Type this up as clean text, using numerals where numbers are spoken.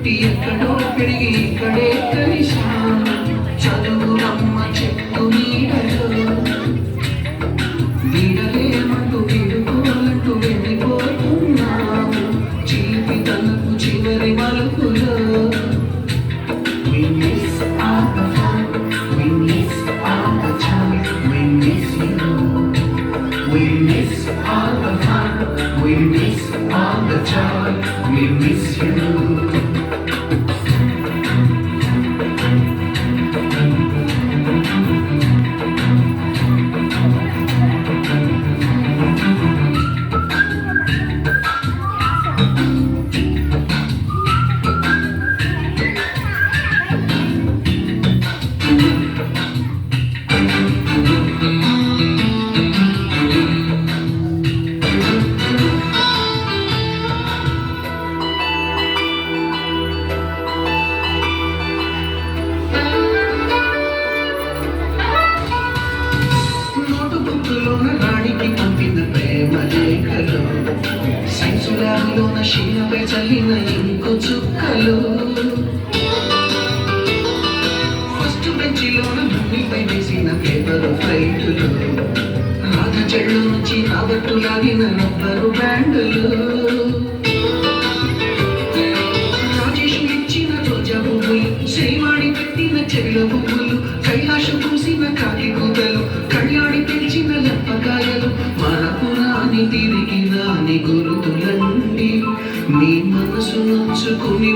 పుట్టి ఎక్కడో పెరిగి ఇక్కడే కలిసా చదువులమ్మ చెట్టు నీడలో నీడలేమంటూ వీడుకోలంటూ వెళ్ళిపోతున్నాము చిలిపి తనకు చివరి మలుపులో We miss all the fun, we miss all the joy, we miss you. We miss all the fun, we miss all the joy, we miss you. రాణికి పంపిన ప్రేమ లేఖలు సైన్సు ల్యాబ్లోన శీలపై చల్లిన ఇంకో చుక్కలు ఫస్ట్ బెంచిలోన భూమిపై వేసిన పేపరు ఫ్లైట్లు రాధ చెళ్ళు నుంచి రాబట్టు లాగిన రబ్బరు బ్యాండులు రాజేష్ ఇచ్చిన రోజా పువ్వులు శ్రీవాణి పెట్టిన చెవిల పువ్వులు కైలాష పూసిన కాకి కూతలు కళ్యాణి పెంచిన లప్పకాయలు మనకు రాని తిరిగి రాని గురుతులండి మీ మనసు నొచ్చుకుని